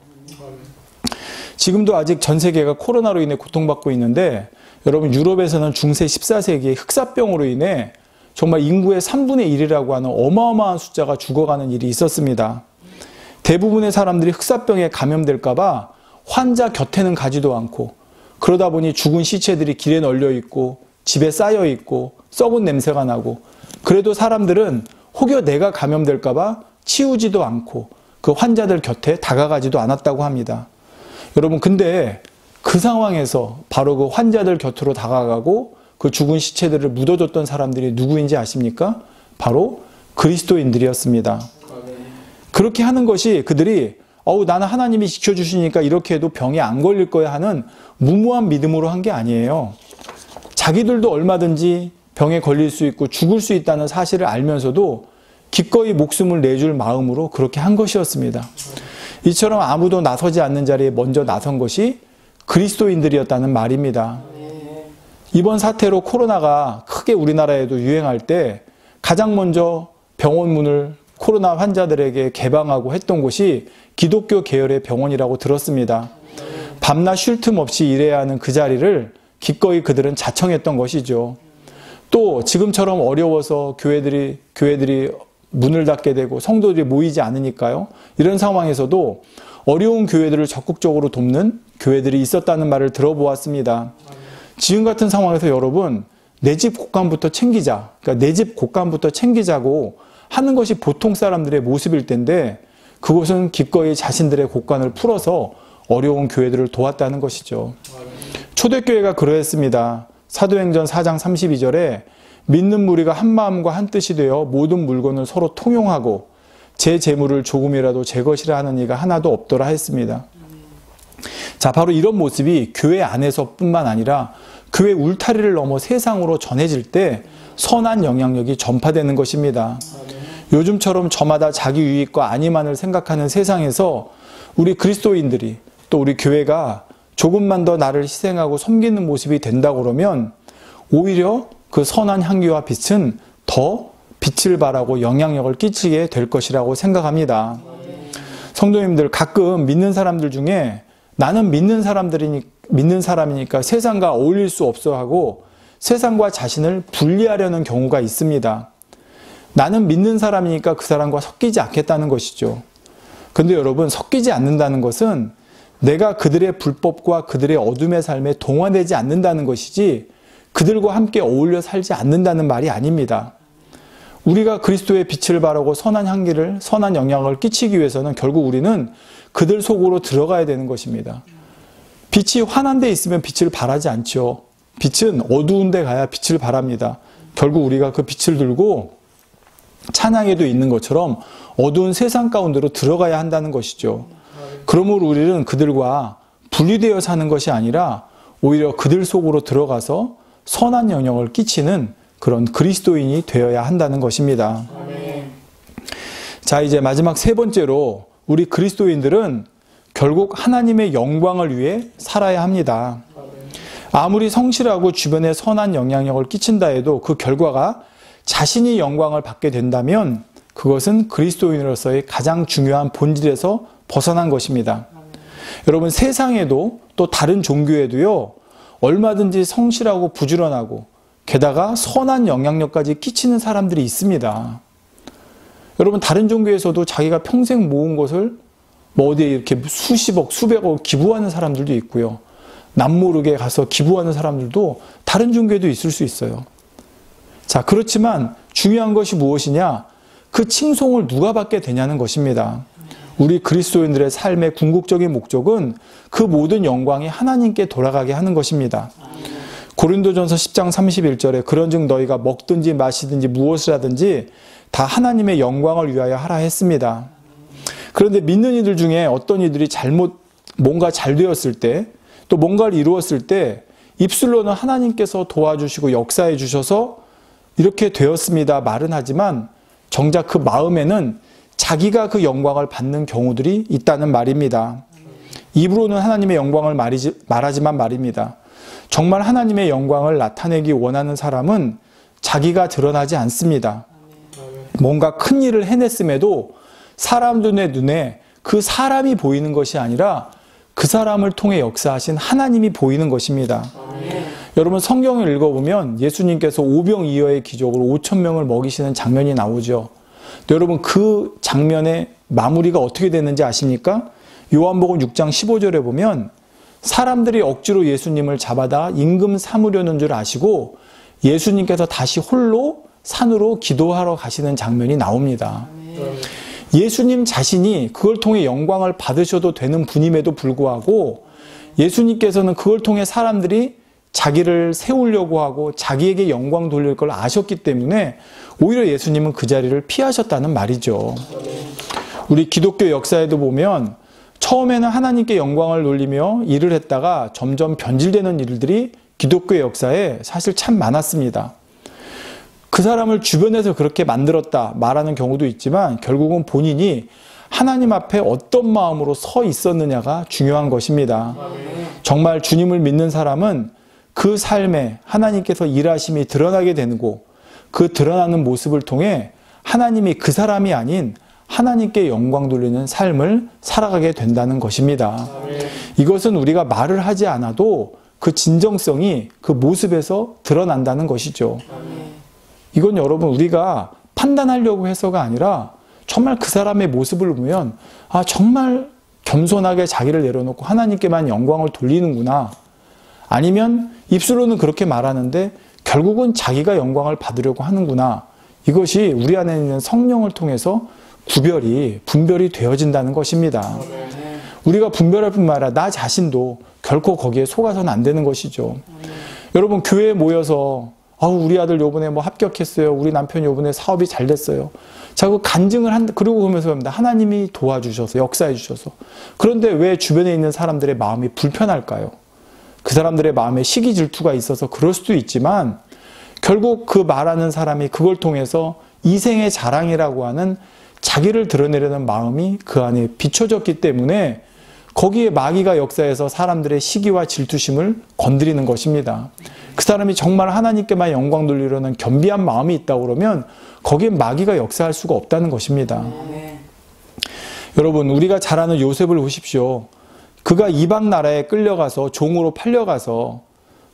지금도 아직 전 세계가 코로나로 인해 고통받고 있는데, 여러분, 유럽에서는 중세 14세기에 흑사병으로 인해 정말 인구의 3분의 1이라고 하는 어마어마한 숫자가 죽어가는 일이 있었습니다. 대부분의 사람들이 흑사병에 감염될까 봐 환자 곁에는 가지도 않고, 그러다 보니 죽은 시체들이 길에 널려 있고 집에 쌓여 있고 썩은 냄새가 나고, 그래도 사람들은 혹여 내가 감염될까 봐 치우지도 않고 그 환자들 곁에 다가가지도 않았다고 합니다. 여러분, 근데 그 상황에서 바로 그 환자들 곁으로 다가가고 그 죽은 시체들을 묻어줬던 사람들이 누구인지 아십니까? 바로 그리스도인들이었습니다. 그렇게 하는 것이 그들이 나는 하나님이 지켜주시니까 이렇게 해도 병에 안 걸릴 거야 하는 무모한 믿음으로 한 게 아니에요. 자기들도 얼마든지 병에 걸릴 수 있고 죽을 수 있다는 사실을 알면서도 기꺼이 목숨을 내줄 마음으로 그렇게 한 것이었습니다. 이처럼 아무도 나서지 않는 자리에 먼저 나선 것이 그리스도인들이었다는 말입니다. 이번 사태로 코로나가 크게 우리나라에도 유행할 때 가장 먼저 병원 문을 코로나 환자들에게 개방하고 했던 곳이 기독교 계열의 병원이라고 들었습니다. 밤낮 쉴 틈 없이 일해야 하는 그 자리를 기꺼이 그들은 자청했던 것이죠. 또 지금처럼 어려워서 교회들이 문을 닫게 되고 성도들이 모이지 않으니까요. 이런 상황에서도 어려운 교회들을 적극적으로 돕는 교회들이 있었다는 말을 들어보았습니다. 지금 같은 상황에서 여러분, 내 집 곳간부터 챙기자, 그러니까 내 집 곳간부터 챙기자고 하는 것이 보통 사람들의 모습일 텐데, 그곳은 기꺼이 자신들의 곳간을 풀어서 어려운 교회들을 도왔다는 것이죠. 초대교회가 그러했습니다. 사도행전 4장 32절에 믿는 무리가 한 마음과 한 뜻이 되어 모든 물건을 서로 통용하고 제 재물을 조금이라도 제 것이라 하는 이가 하나도 없더라 했습니다. 자, 바로 이런 모습이 교회 안에서뿐만 아니라 교회 울타리를 넘어 세상으로 전해질 때 선한 영향력이 전파되는 것입니다. 요즘처럼 저마다 자기 유익과 안위만을 생각하는 세상에서 우리 그리스도인들이, 또 우리 교회가 조금만 더 나를 희생하고 섬기는 모습이 된다고 그러면 오히려 그 선한 향기와 빛은 더 빛을 발하고 영향력을 끼치게 될 것이라고 생각합니다. 성도님들, 가끔 믿는 사람들 중에 나는 믿는 사람이니까 세상과 어울릴 수 없어 하고 세상과 자신을 분리하려는 경우가 있습니다. 나는 믿는 사람이니까 그 사람과 섞이지 않겠다는 것이죠. 근데 여러분, 섞이지 않는다는 것은 내가 그들의 불법과 그들의 어둠의 삶에 동화되지 않는다는 것이지 그들과 함께 어울려 살지 않는다는 말이 아닙니다. 우리가 그리스도의 빛을 발하고 선한 향기를, 선한 영향을 끼치기 위해서는 결국 우리는 그들 속으로 들어가야 되는 것입니다. 빛이 환한 데 있으면 빛을 발하지 않죠. 빛은 어두운 데 가야 빛을 발합니다. 결국 우리가 그 빛을 들고 찬양에도 있는 것처럼 어두운 세상 가운데로 들어가야 한다는 것이죠. 그러므로 우리는 그들과 분리되어 사는 것이 아니라 오히려 그들 속으로 들어가서 선한 영향을 끼치는 그런 그리스도인이 되어야 한다는 것입니다. 자, 이제 마지막 세 번째로 우리 그리스도인들은 결국 하나님의 영광을 위해 살아야 합니다. 아무리 성실하고 주변에 선한 영향력을 끼친다 해도 그 결과가 자신이 영광을 받게 된다면 그것은 그리스도인으로서의 가장 중요한 본질에서 벗어난 것입니다. 여러분, 세상에도 또 다른 종교에도요, 얼마든지 성실하고 부지런하고 게다가 선한 영향력까지 끼치는 사람들이 있습니다. 여러분, 다른 종교에서도 자기가 평생 모은 것을 뭐 어디에 이렇게 수십억, 수백억 기부하는 사람들도 있고요. 남모르게 가서 기부하는 사람들도 다른 종교에도 있을 수 있어요. 자, 그렇지만 중요한 것이 무엇이냐? 그 칭송을 누가 받게 되냐는 것입니다. 우리 그리스도인들의 삶의 궁극적인 목적은 그 모든 영광이 하나님께 돌아가게 하는 것입니다. 고린도전서 10장 31절에 그런즉 너희가 먹든지 마시든지 무엇을 하든지 다 하나님의 영광을 위하여 하라 했습니다. 그런데 믿는 이들 중에 어떤 이들이 뭔가 잘 되었을 때, 또 뭔가를 이루었을 때 입술로는 하나님께서 도와주시고 역사해 주셔서 이렇게 되었습니다 말은 하지만 정작 그 마음에는 자기가 그 영광을 받는 경우들이 있다는 말입니다. 입으로는 하나님의 영광을 말하지만 말입니다. 정말 하나님의 영광을 나타내기 원하는 사람은 자기가 드러나지 않습니다. 뭔가 큰 일을 해냈음에도 사람들의 눈에 그 사람이 보이는 것이 아니라 그 사람을 통해 역사하신 하나님이 보이는 것입니다. 여러분, 성경을 읽어보면 예수님께서 오병이어의 기적으로 5,000명을 먹이시는 장면이 나오죠. 여러분, 그 장면의 마무리가 어떻게 됐는지 아십니까? 요한복음 6장 15절에 보면 사람들이 억지로 예수님을 잡아다 임금 삼으려는 줄 아시고 예수님께서 다시 홀로 산으로 기도하러 가시는 장면이 나옵니다. 예수님 자신이 그걸 통해 영광을 받으셔도 되는 분임에도 불구하고 예수님께서는 그걸 통해 사람들이 자기를 세우려고 하고 자기에게 영광 돌릴 걸 아셨기 때문에 오히려 예수님은 그 자리를 피하셨다는 말이죠. 우리 기독교 역사에도 보면 처음에는 하나님께 영광을 돌리며 일을 했다가 점점 변질되는 일들이 기독교 역사에 사실 참 많았습니다. 그 사람을 주변에서 그렇게 만들었다 말하는 경우도 있지만 결국은 본인이 하나님 앞에 어떤 마음으로 서 있었느냐가 중요한 것입니다. 정말 주님을 믿는 사람은 그 삶에 하나님께서 일하심이 드러나게 되고 그 드러나는 모습을 통해 하나님이 그 사람이 아닌 하나님께 영광 돌리는 삶을 살아가게 된다는 것입니다. 이것은 우리가 말을 하지 않아도 그 진정성이 그 모습에서 드러난다는 것이죠. 이건 여러분 우리가 판단하려고 해서가 아니라 정말 그 사람의 모습을 보면 아, 정말 겸손하게 자기를 내려놓고 하나님께만 영광을 돌리는구나. 아니면 입술로는 그렇게 말하는데 결국은 자기가 영광을 받으려고 하는구나. 이것이 우리 안에 있는 성령을 통해서 분별이 되어진다는 것입니다. 우리가 분별할 뿐만 아니라 나 자신도 결코 거기에 속아서는 안 되는 것이죠. 여러분, 교회에 모여서 우리 아들 요번에 뭐 합격했어요. 우리 남편이 요번에 사업이 잘 됐어요. 자, 그 간증을 그러고 그러면서 합니다. 하나님이 도와주셔서, 역사해 주셔서. 그런데 왜 주변에 있는 사람들의 마음이 불편할까요? 그 사람들의 마음에 시기 질투가 있어서 그럴 수도 있지만 결국 그 말하는 사람이 그걸 통해서 이생의 자랑이라고 하는 자기를 드러내려는 마음이 그 안에 비춰졌기 때문에 거기에 마귀가 역사해서 사람들의 시기와 질투심을 건드리는 것입니다. 그 사람이 정말 하나님께만 영광 돌리려는 겸비한 마음이 있다고 그러면 거기에 마귀가 역사할 수가 없다는 것입니다. 여러분, 우리가 잘 아는 요셉을 보십시오. 그가 이방 나라에 끌려가서 종으로 팔려가서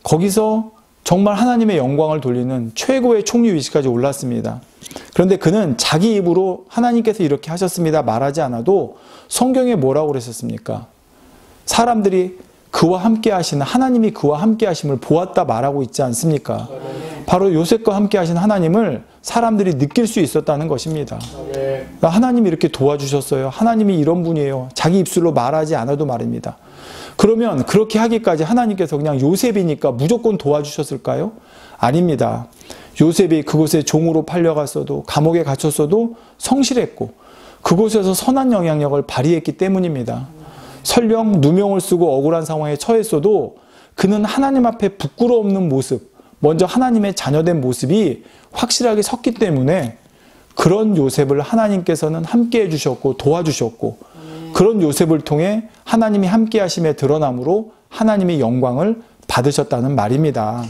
거기서 정말 하나님의 영광을 돌리는 최고의 총리 위치까지 올랐습니다. 그런데 그는 자기 입으로 하나님께서 이렇게 하셨습니다 말하지 않아도 성경에 뭐라고 그랬었습니까? 사람들이 그와 함께 하시는 하나님이 그와 함께 하심을 보았다 말하고 있지 않습니까? 바로 요셉과 함께 하신 하나님을 사람들이 느낄 수 있었다는 것입니다. 하나님이 이렇게 도와주셨어요. 하나님이 이런 분이에요. 자기 입술로 말하지 않아도 말입니다. 그러면 그렇게 하기까지 하나님께서 그냥 요셉이니까 무조건 도와주셨을까요? 아닙니다. 요셉이 그곳에 종으로 팔려갔어도 감옥에 갇혔어도 성실했고 그곳에서 선한 영향력을 발휘했기 때문입니다. 설령 누명을 쓰고 억울한 상황에 처했어도 그는 하나님 앞에 부끄러움 없는 모습, 먼저 하나님의 자녀된 모습이 확실하게 섰기 때문에 그런 요셉을 하나님께서는 함께 해주셨고 도와주셨고 그런 요셉을 통해 하나님이 함께 하심에 드러남으로 하나님의 영광을 받으셨다는 말입니다.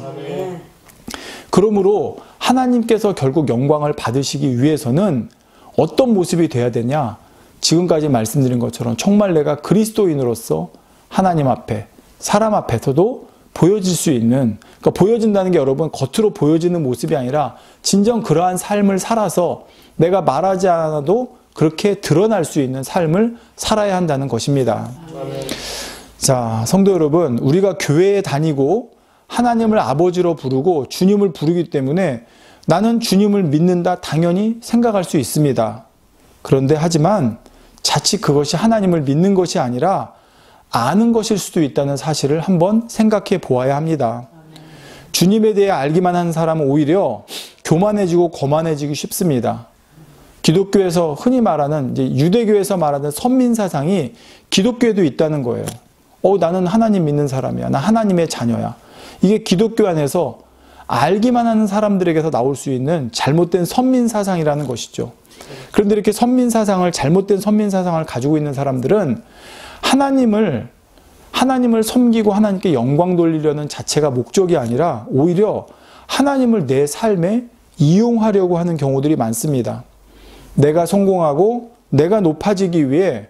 그러므로 하나님께서 결국 영광을 받으시기 위해서는 어떤 모습이 돼야 되냐? 지금까지 말씀드린 것처럼 정말 내가 그리스도인으로서 하나님 앞에, 사람 앞에서도 보여질 수 있는, 그러니까 보여진다는 게 여러분 겉으로 보여지는 모습이 아니라 진정 그러한 삶을 살아서 내가 말하지 않아도 그렇게 드러날 수 있는 삶을 살아야 한다는 것입니다. 자, 성도 여러분, 우리가 교회에 다니고 하나님을 아버지로 부르고 주님을 부르기 때문에 나는 주님을 믿는다 당연히 생각할 수 있습니다. 그런데 하지만 자칫 그것이 하나님을 믿는 것이 아니라 아는 것일 수도 있다는 사실을 한번 생각해 보아야 합니다. 주님에 대해 알기만 한 사람은 오히려 교만해지고 거만해지기 쉽습니다. 기독교에서 흔히 말하는, 이제 유대교에서 말하는 선민사상이 기독교에도 있다는 거예요. 나는 하나님 믿는 사람이야. 나 하나님의 자녀야. 이게 기독교 안에서 알기만 하는 사람들에게서 나올 수 있는 잘못된 선민사상이라는 것이죠. 그런데 이렇게 잘못된 선민사상을 가지고 있는 사람들은 하나님을 섬기고 하나님께 영광 돌리려는 자체가 목적이 아니라 오히려 하나님을 내 삶에 이용하려고 하는 경우들이 많습니다. 내가 성공하고 내가 높아지기 위해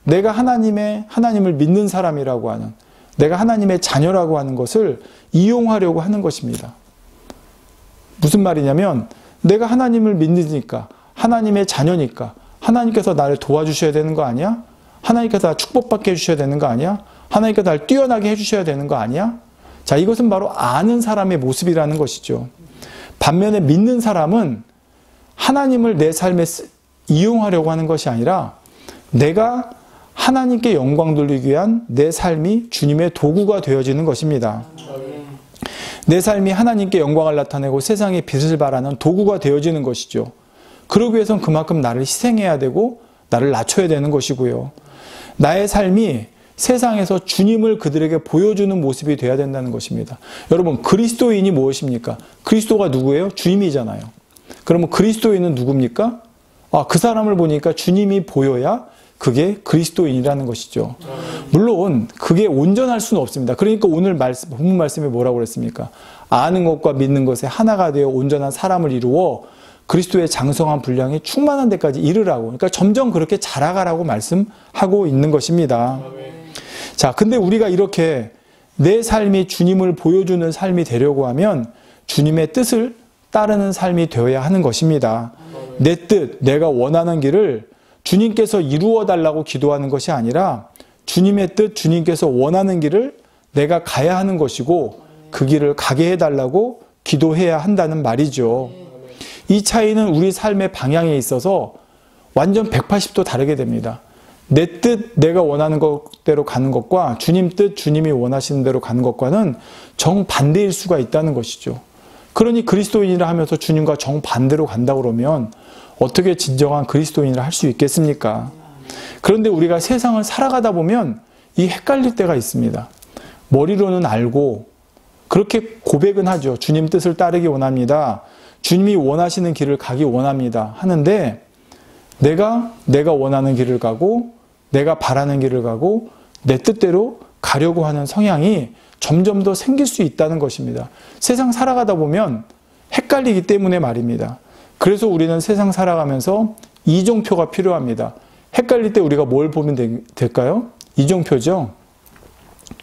내가 하나님을 믿는 사람이라고 하는, 내가 하나님의 자녀라고 하는 것을 이용하려고 하는 것입니다. 무슨 말이냐면 내가 하나님을 믿으니까, 하나님의 자녀니까 하나님께서 나를 도와주셔야 되는 거 아니야? 하나님께서 나 축복받게 해주셔야 되는 거 아니야? 하나님께서 나를 뛰어나게 해주셔야 되는 거 아니야? 자, 이것은 바로 아는 사람의 모습이라는 것이죠. 반면에 믿는 사람은 하나님을 내 삶에 이용하려고 하는 것이 아니라 내가 하나님께 영광 돌리기 위한 내 삶이 주님의 도구가 되어지는 것입니다. 내 삶이 하나님께 영광을 나타내고 세상에 빛을 발하는 도구가 되어지는 것이죠. 그러기 위해서는 그만큼 나를 희생해야 되고 나를 낮춰야 되는 것이고요. 나의 삶이 세상에서 주님을 그들에게 보여주는 모습이 되어야 된다는 것입니다. 여러분, 그리스도인이 무엇입니까? 그리스도가 누구예요? 주님이잖아요. 그러면 그리스도인은 누굽니까? 그 사람을 보니까 주님이 보여야 그게 그리스도인이라는 것이죠. 물론 그게 온전할 수는 없습니다. 그러니까 오늘 본문 말씀에 뭐라고 그랬습니까? 아는 것과 믿는 것에 하나가 되어 온전한 사람을 이루어 그리스도의 장성한 분량이 충만한 데까지 이르라고. 그러니까 점점 그렇게 자라가라고 말씀하고 있는 것입니다. 자, 근데 우리가 이렇게 내 삶이 주님을 보여주는 삶이 되려고 하면 주님의 뜻을 따르는 삶이 되어야 하는 것입니다. 내 뜻, 내가 원하는 길을 주님께서 이루어 달라고 기도하는 것이 아니라 주님의 뜻, 주님께서 원하는 길을 내가 가야 하는 것이고 그 길을 가게 해달라고 기도해야 한다는 말이죠. 이 차이는 우리 삶의 방향에 있어서 완전 180도 다르게 됩니다. 내 뜻, 내가 원하는 것대로 가는 것과 주님 뜻, 주님이 원하시는 대로 가는 것과는 정반대일 수가 있다는 것이죠. 그러니 그리스도인이라 하면서 주님과 정반대로 간다 그러면 어떻게 진정한 그리스도인이라 할 수 있겠습니까? 그런데 우리가 세상을 살아가다 보면 이 헷갈릴 때가 있습니다. 머리로는 알고 그렇게 고백은 하죠. 주님 뜻을 따르기 원합니다. 주님이 원하시는 길을 가기 원합니다. 하는데 내가 원하는 길을 가고 내가 바라는 길을 가고 내 뜻대로 가려고 하는 성향이 점점 더 생길 수 있다는 것입니다. 세상 살아가다 보면 헷갈리기 때문에 말입니다. 그래서 우리는 세상 살아가면서 이정표가 필요합니다. 헷갈릴 때 우리가 뭘 보면 될까요? 이정표죠.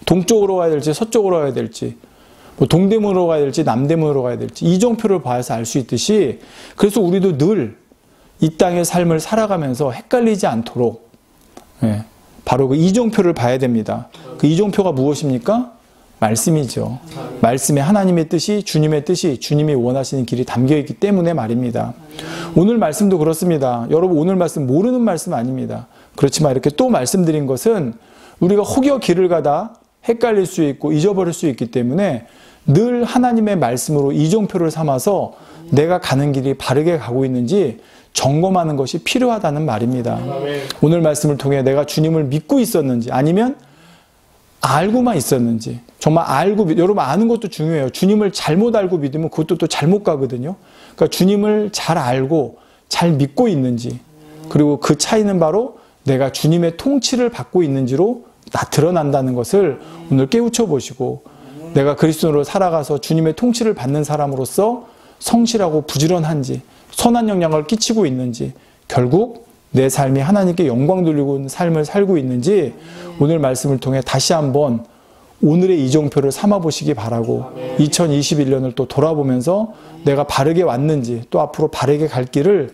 동쪽으로 가야 될지 서쪽으로 가야 될지 동대문으로 가야 될지 남대문으로 가야 될지 이정표를 봐서 알 수 있듯이 그래서 우리도 늘 이 땅의 삶을 살아가면서 헷갈리지 않도록 바로 그 이정표를 봐야 됩니다. 그 이정표가 무엇입니까? 말씀이죠. 말씀에 하나님의 뜻이 주님의 뜻이 주님이 원하시는 길이 담겨있기 때문에 말입니다. 오늘 말씀도 그렇습니다. 여러분 오늘 말씀 모르는 말씀 아닙니다. 그렇지만 이렇게 또 말씀드린 것은 우리가 혹여 길을 가다 헷갈릴 수 있고 잊어버릴 수 있기 때문에 늘 하나님의 말씀으로 이정표를 삼아서 내가 가는 길이 바르게 가고 있는지 점검하는 것이 필요하다는 말입니다. 오늘 말씀을 통해 내가 주님을 믿고 있었는지 아니면 알고만 있었는지 정말 알고 여러분 아는 것도 중요해요. 주님을 잘못 알고 믿으면 그것도 또 잘못 가거든요. 그러니까 주님을 잘 알고 잘 믿고 있는지 그리고 그 차이는 바로 내가 주님의 통치를 받고 있는지로 다 드러난다는 것을 오늘 깨우쳐 보시고 내가 그리스도로 살아가서 주님의 통치를 받는 사람으로서 성실하고 부지런한지 선한 영향을 끼치고 있는지 결국 내 삶이 하나님께 영광 돌리고 있는 삶을 살고 있는지 오늘 말씀을 통해 다시 한번 오늘의 이정표를 삼아보시기 바라고 2021년을 또 돌아보면서 내가 바르게 왔는지 또 앞으로 바르게 갈 길을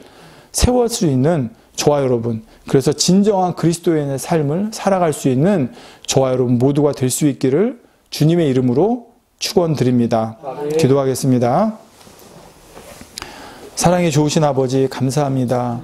세울 수 있는 저와 여러분, 그래서 진정한 그리스도인의 삶을 살아갈 수 있는 저와 여러분 모두가 될 수 있기를 주님의 이름으로 축원드립니다. 기도하겠습니다. 사랑이 좋으신 아버지 감사합니다.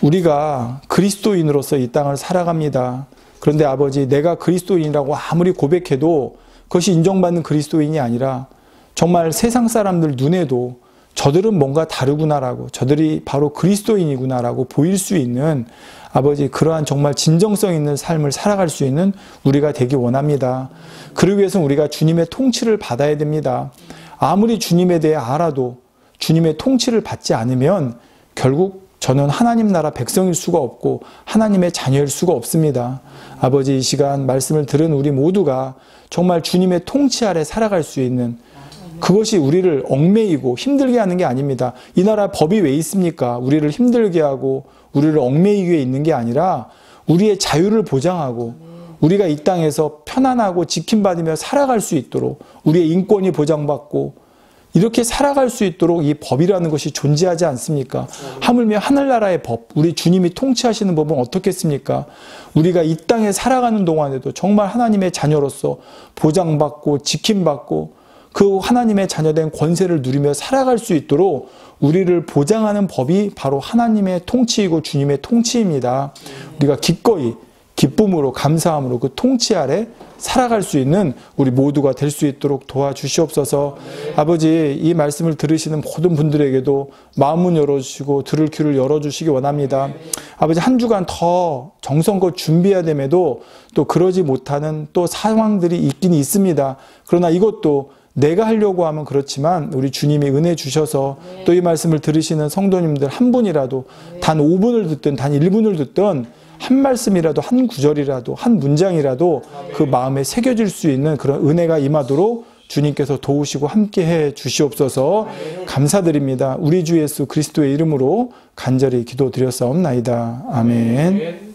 우리가 그리스도인으로서 이 땅을 살아갑니다. 그런데 아버지, 내가 그리스도인이라고 아무리 고백해도 그것이 인정받는 그리스도인이 아니라 정말 세상 사람들 눈에도 저들은 뭔가 다르구나라고, 저들이 바로 그리스도인이구나라고 보일 수 있는 아버지, 그러한 정말 진정성 있는 삶을 살아갈 수 있는 우리가 되기 원합니다. 그러기 위해서는 우리가 주님의 통치를 받아야 됩니다. 아무리 주님에 대해 알아도 주님의 통치를 받지 않으면 결국 저는 하나님 나라 백성일 수가 없고 하나님의 자녀일 수가 없습니다. 아버지, 이 시간 말씀을 들은 우리 모두가 정말 주님의 통치 아래 살아갈 수 있는, 그것이 우리를 얽매이고 힘들게 하는 게 아닙니다. 이 나라 법이 왜 있습니까? 우리를 힘들게 하고 우리를 얽매이기 위해 있는 게 아니라 우리의 자유를 보장하고 우리가 이 땅에서 편안하고 지킴받으며 살아갈 수 있도록, 우리의 인권이 보장받고 이렇게 살아갈 수 있도록 이 법이라는 것이 존재하지 않습니까? 하물며 하늘나라의 법, 우리 주님이 통치하시는 법은 어떻겠습니까? 우리가 이 땅에 살아가는 동안에도 정말 하나님의 자녀로서 보장받고 지킴받고 그 하나님의 자녀된 권세를 누리며 살아갈 수 있도록 우리를 보장하는 법이 바로 하나님의 통치이고 주님의 통치입니다. 우리가 기꺼이 기쁨으로 감사함으로 그 통치 아래 살아갈 수 있는 우리 모두가 될 수 있도록 도와주시옵소서. 아버지, 이 말씀을 들으시는 모든 분들에게도 마음문 열어주시고 들을 귀를 열어주시기 원합니다. 아버지, 한 주간 더 정성껏 준비해야 됨에도 또 그러지 못하는 또 상황들이 있긴 있습니다. 그러나 이것도 내가 하려고 하면 그렇지만 우리 주님이 은혜 주셔서 또 이 말씀을 들으시는 성도님들 한 분이라도 단 5분을 듣든 단 1분을 듣든 한 말씀이라도, 한 구절이라도, 한 문장이라도 그 마음에 새겨질 수 있는 그런 은혜가 임하도록 주님께서 도우시고 함께해 주시옵소서. 감사드립니다. 우리 주 예수 그리스도의 이름으로 간절히 기도드렸사옵나이다. 아멘.